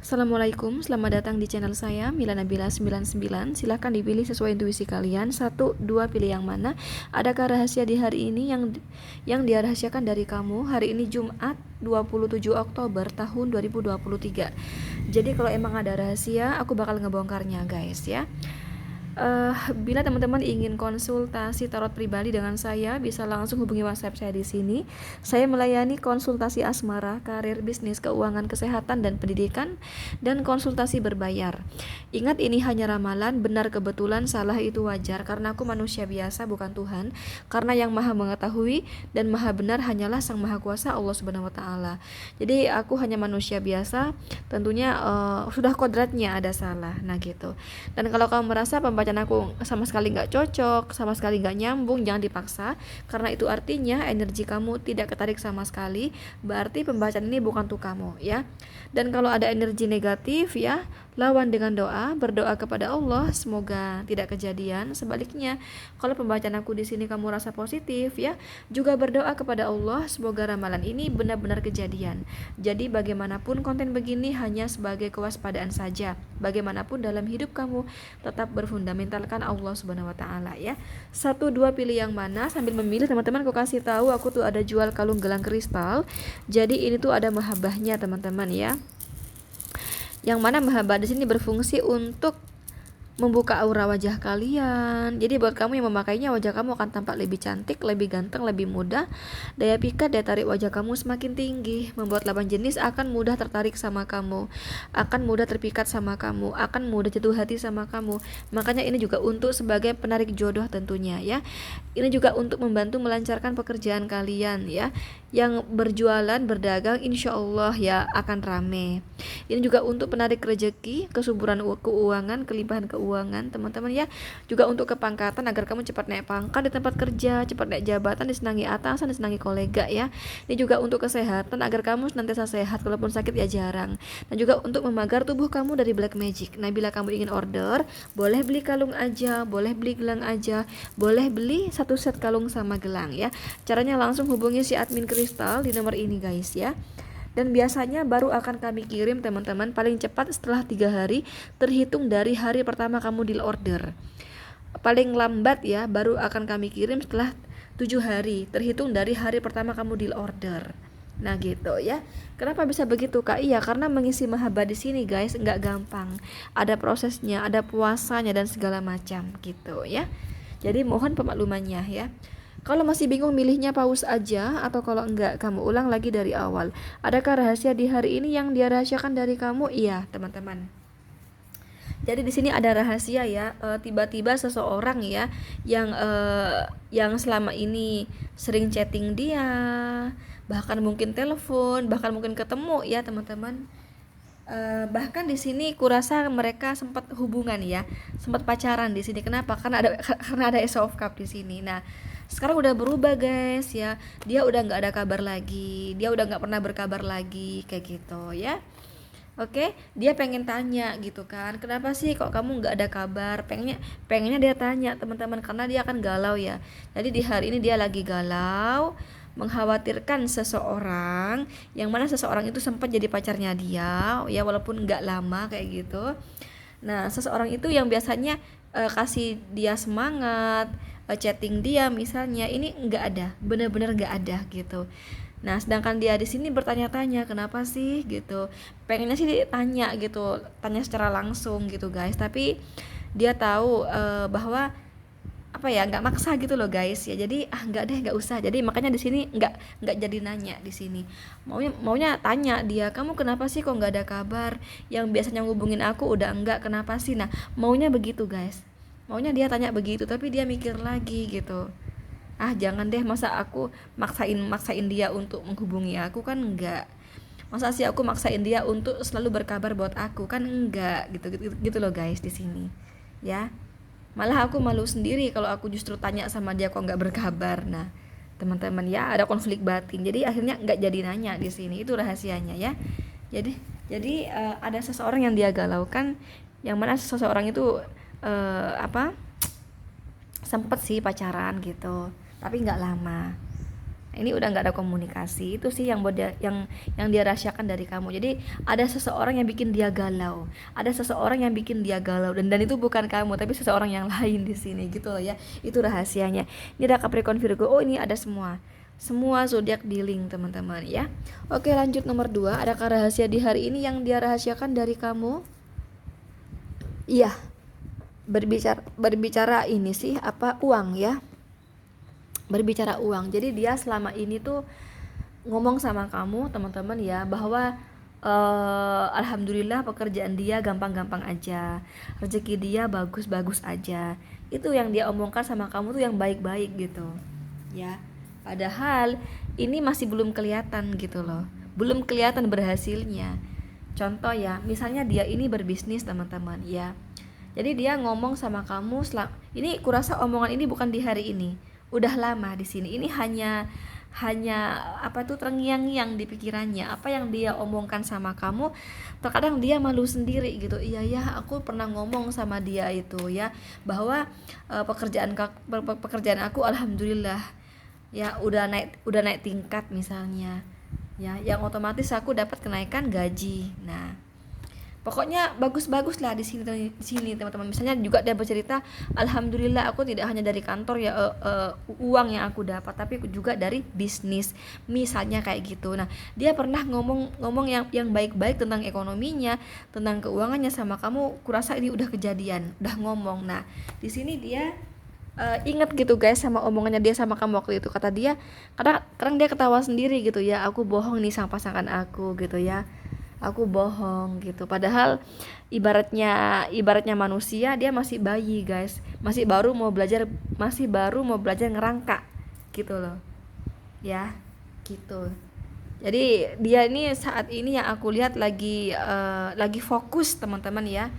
Assalamualaikum, selamat datang di channel saya Mila Nabila 99. Silahkan dipilih sesuai intuisi kalian. 1, 2, pilih yang mana. Adakah rahasia di hari ini yang dia rahasiakan dari kamu? Hari ini Jumat 27 Oktober tahun 2023. Jadi kalau emang ada rahasia, aku bakal ngebongkarnya guys ya. Bila teman-teman ingin konsultasi tarot pribadi dengan saya, bisa langsung hubungi WhatsApp saya di sini. Saya melayani konsultasi asmara, karir, bisnis, keuangan, kesehatan, dan pendidikan, dan konsultasi berbayar. Ingat, ini hanya ramalan, benar kebetulan, salah itu wajar, karena aku manusia biasa, bukan Tuhan. Karena yang maha mengetahui dan maha benar hanyalah Sang Maha Kuasa, Allah Subhanahu Wa Taala. Jadi aku hanya manusia biasa, tentunya sudah kodratnya ada salah. Nah gitu. Dan kalau kamu merasa pembacaan aku sama sekali nggak cocok, sama sekali nggak nyambung, jangan dipaksa, karena itu artinya energi kamu tidak ketarik sama sekali, berarti pembacaan ini bukan untuk kamu ya. Dan kalau ada energi negatif ya, lawan dengan doa, berdoa kepada Allah semoga tidak kejadian. Sebaliknya, kalau pembacaan aku di sini kamu rasa positif ya, juga berdoa kepada Allah semoga ramalan ini benar-benar kejadian. Jadi bagaimanapun konten begini hanya sebagai kewaspadaan saja. Bagaimanapun dalam hidup kamu tetap berfundamentalkan Allah Subhanahu Wa Taala ya. 1, 2 pilih yang mana. Sambil memilih teman-teman, aku kasih tahu aku tuh ada jual kalung gelang kristal. Jadi ini tuh ada mahabbahnya teman-teman ya. Yang mana mahabbah di sini berfungsi untuk membuka aura wajah kalian. Jadi buat kamu yang memakainya, wajah kamu akan tampak lebih cantik, lebih ganteng, lebih muda. Daya pikat, daya tarik wajah kamu semakin tinggi, membuat lawan jenis akan mudah tertarik sama kamu, akan mudah terpikat sama kamu, akan mudah jatuh hati sama kamu. Makanya ini juga untuk sebagai penarik jodoh tentunya ya. Ini juga untuk membantu melancarkan pekerjaan kalian ya. Yang berjualan, berdagang, insya Allah ya akan rame. Ini juga untuk penarik rezeki, kesuburan keuangan, kelimpahan keuangan teman-teman ya. Juga untuk kepangkatan agar kamu cepat naik pangkat di tempat kerja, cepat naik jabatan, disenangi atasan, disenangi kolega ya. Ini juga untuk kesehatan agar kamu senantiasa sehat, walaupun sakit ya jarang. Dan juga untuk memagar tubuh kamu dari black magic. Nah bila kamu ingin order, boleh beli kalung aja, boleh beli gelang aja, boleh beli satu set kalung sama gelang ya. Caranya langsung hubungi si admin kristal di nomor ini guys ya. Dan biasanya baru akan kami kirim teman-teman paling cepat setelah 3 hari terhitung dari hari pertama kamu deal order. Paling lambat ya baru akan kami kirim setelah 7 hari terhitung dari hari pertama kamu deal order. Nah gitu ya. Kenapa bisa begitu Kak? Iya, karena mengisi mahabbah di sini guys nggak gampang. Ada prosesnya, ada puasanya dan segala macam gitu ya. Jadi mohon pemaklumannya ya. Kalau masih bingung milihnya, pause aja, atau kalau enggak kamu ulang lagi dari awal. Adakah rahasia di hari ini yang dia rahasiakan dari kamu? Iya, teman-teman. Jadi di sini ada rahasia ya. Tiba-tiba seseorang ya yang selama ini sering chatting dia, bahkan mungkin telepon, bahkan mungkin ketemu ya, teman-teman. Bahkan di sini kurasa mereka sempat hubungan ya, sempat pacaran di sini. Kenapa? Karena ada Ace of Cup di sini. Nah, sekarang udah berubah guys ya. Dia udah nggak ada kabar lagi, dia udah nggak pernah berkabar lagi kayak gitu ya. Oke, dia pengen tanya gitu kan, kenapa sih kok kamu nggak ada kabar? Pengennya dia tanya teman-teman, karena dia akan galau ya. Jadi di hari ini dia lagi galau, mengkhawatirkan seseorang, yang mana seseorang itu sempat jadi pacarnya dia ya, walaupun nggak lama kayak gitu. Nah seseorang itu yang biasanya kasih dia semangat, chatting dia misalnya, ini nggak ada, bener-bener nggak ada gitu. Nah sedangkan dia di sini bertanya-tanya kenapa sih gitu, pengennya sih ditanya gitu, tanya secara langsung gitu guys, tapi dia tahu bahwa apa ya, nggak maksa gitu loh guys ya. Jadi nggak deh, nggak usah. Jadi makanya di sini nggak jadi nanya di sini. Maunya tanya dia, kamu kenapa sih kok nggak ada kabar, yang biasanya ngubungin aku udah enggak, kenapa sih? Nah maunya begitu guys, maunya dia tanya begitu, tapi dia mikir lagi gitu, jangan deh, masa aku maksain dia untuk menghubungi aku, kan enggak. Masa sih aku maksain dia untuk selalu berkabar buat aku, kan enggak gitu loh guys di sini ya. Malah aku malu sendiri kalau aku justru tanya sama dia kok nggak berkabar. Nah teman-teman ya, ada konflik batin, jadi akhirnya nggak jadi nanya di sini. Itu rahasianya ya. Jadi ada seseorang yang dia galaukan, yang mana seseorang itu sempat sih pacaran gitu, tapi nggak lama. Ini udah nggak ada komunikasi. Itu sih yang dia rahasiakan dari kamu. Jadi ada seseorang yang bikin dia galau, ada seseorang yang bikin dia galau, dan itu bukan kamu tapi seseorang yang lain di sini gitu loh ya. Itu rahasianya. Ini ada Capricorn, Virgo. Oh, ini ada semua zodiak dealing teman-teman ya. Oke, lanjut nomor 2. Adakah rahasia di hari ini yang dia rahasiakan dari kamu? Iya, berbicara ini sih uang ya, berbicara uang. Jadi dia selama ini tuh ngomong sama kamu teman-teman ya, bahwa alhamdulillah pekerjaan dia gampang-gampang aja, rezeki dia bagus-bagus aja. Itu yang dia omongkan sama kamu tuh yang baik-baik gitu ya. Padahal ini masih belum kelihatan gitu loh, belum kelihatan berhasilnya. Contoh ya, misalnya dia ini berbisnis teman-teman ya. Jadi dia ngomong sama kamu ini kurasa omongan ini bukan di hari ini, udah lama di sini. Ini hanya terngiang-ngiang di pikirannya. Apa yang dia omongkan sama kamu, terkadang dia malu sendiri gitu. Iya ya, aku pernah ngomong sama dia itu ya, bahwa pekerjaan aku alhamdulillah ya udah naik tingkat misalnya ya, yang otomatis aku dapat kenaikan gaji. Nah, pokoknya bagus-bagus lah di sini teman-teman. Misalnya juga dia bercerita, alhamdulillah aku tidak hanya dari kantor ya uang yang aku dapat, tapi juga dari bisnis, misalnya kayak gitu. Nah, dia pernah ngomong yang baik-baik tentang ekonominya, tentang keuangannya sama kamu. Kurasa ini udah kejadian, udah ngomong. Nah, di sini dia ingat gitu guys sama omongannya dia sama kamu waktu itu. Kata dia, kadang dia ketawa sendiri gitu ya, aku bohong nih sama pasangan aku gitu ya, aku bohong gitu. Padahal ibaratnya manusia, dia masih bayi guys, masih baru mau belajar ngerangka gitu loh ya, gitu. Jadi dia ini saat ini yang aku lihat lagi fokus teman-teman ya,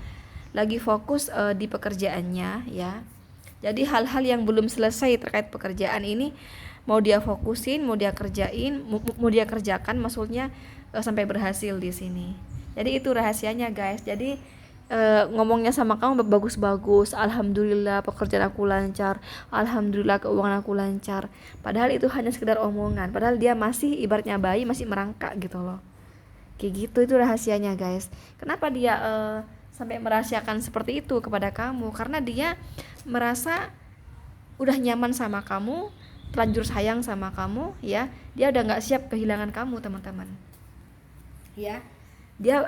lagi fokus di pekerjaannya ya. Jadi hal-hal yang belum selesai terkait pekerjaan ini mau dia fokusin, mau dia kerjakan maksudnya sampai berhasil di sini. Jadi itu rahasianya guys. Jadi ngomongnya sama kamu bagus-bagus, alhamdulillah pekerjaan aku lancar, alhamdulillah keuangan aku lancar. Padahal itu hanya sekedar omongan. Padahal dia masih ibaratnya bayi, masih merangkak gitu loh. Kayak gitu, itu rahasianya guys. Kenapa dia sampai merahasiakan seperti itu kepada kamu? Karena dia merasa udah nyaman sama kamu, terlanjur sayang sama kamu ya. Dia udah nggak siap kehilangan kamu teman-teman ya. Dia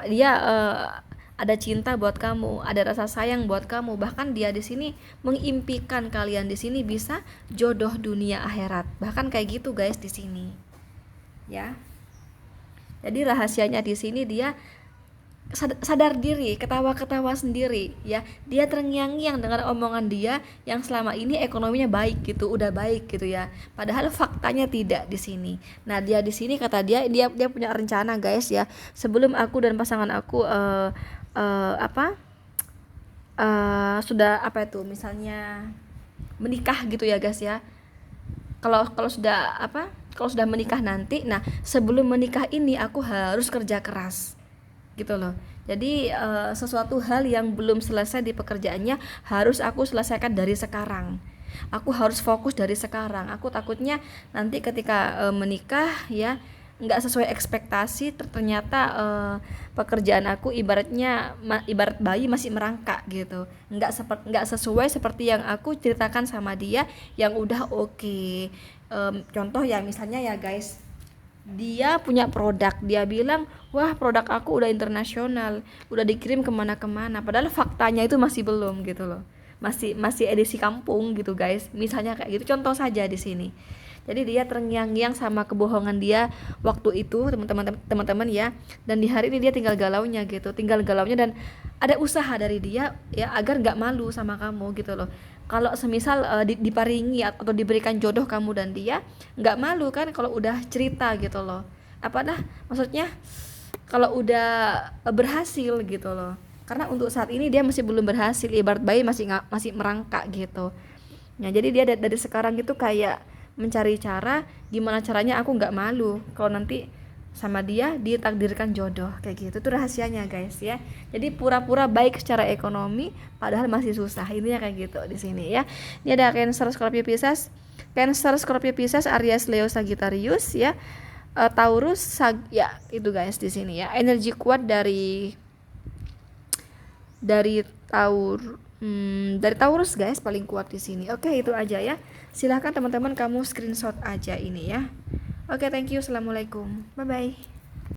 ada cinta buat kamu, ada rasa sayang buat kamu. Bahkan dia di sini mengimpikan kalian di sini bisa jodoh dunia akhirat. Bahkan kayak gitu guys di sini ya. Jadi rahasianya di sini dia sadar diri, ketawa-ketawa sendiri ya. Dia terngiang-ngiang dengan omongan dia yang selama ini ekonominya baik gitu, udah baik gitu ya. Padahal faktanya tidak di sini. Nah, dia di sini kata dia punya rencana guys ya. Sebelum aku dan pasangan aku sudah misalnya menikah gitu ya guys ya. Kalau sudah menikah nanti, nah sebelum menikah ini aku harus kerja keras gitu loh. Jadi sesuatu hal yang belum selesai di pekerjaannya harus aku selesaikan dari sekarang. Aku harus fokus dari sekarang. Aku takutnya nanti ketika menikah ya nggak sesuai ekspektasi, ternyata pekerjaan aku ibarat bayi masih merangkak gitu, nggak sesuai seperti yang aku ceritakan sama dia yang udah oke. Contoh ya misalnya ya guys, dia punya produk, dia bilang wah produk aku udah internasional, udah dikirim kemana-kemana, padahal faktanya itu masih belum gitu loh, masih edisi kampung gitu guys, misalnya kayak gitu, contoh saja di sini. Jadi dia terngiang-ngiang sama kebohongan dia waktu itu teman-teman ya, dan di hari ini dia tinggal galaunya dan ada usaha dari dia ya agar nggak malu sama kamu gitu loh. Kalau semisal diparingi atau diberikan jodoh kamu dan dia, nggak malu kan kalau udah cerita gitu loh. Maksudnya kalau udah berhasil gitu loh. Karena untuk saat ini dia masih belum berhasil, ibarat bayi masih merangkak gitu. Nah, jadi dia dari sekarang gitu kayak mencari cara gimana caranya aku nggak malu kalau nanti sama dia, ditakdirkan jodoh kayak gitu. Itu rahasianya guys ya. Jadi pura-pura baik secara ekonomi padahal masih susah, intinya kayak gitu di sini ya. Ini ada Cancer, Scorpio, Pisces. Cancer, Scorpio, Pisces, Aries, Leo, Sagittarius ya. Taurus, ya itu guys di sini ya. Energi kuat dari dari Taurus guys, paling kuat di sini. Oke, itu aja ya. Silahkan teman-teman kamu screenshot aja ini ya. Oke, thank you. Assalamualaikum. Bye bye.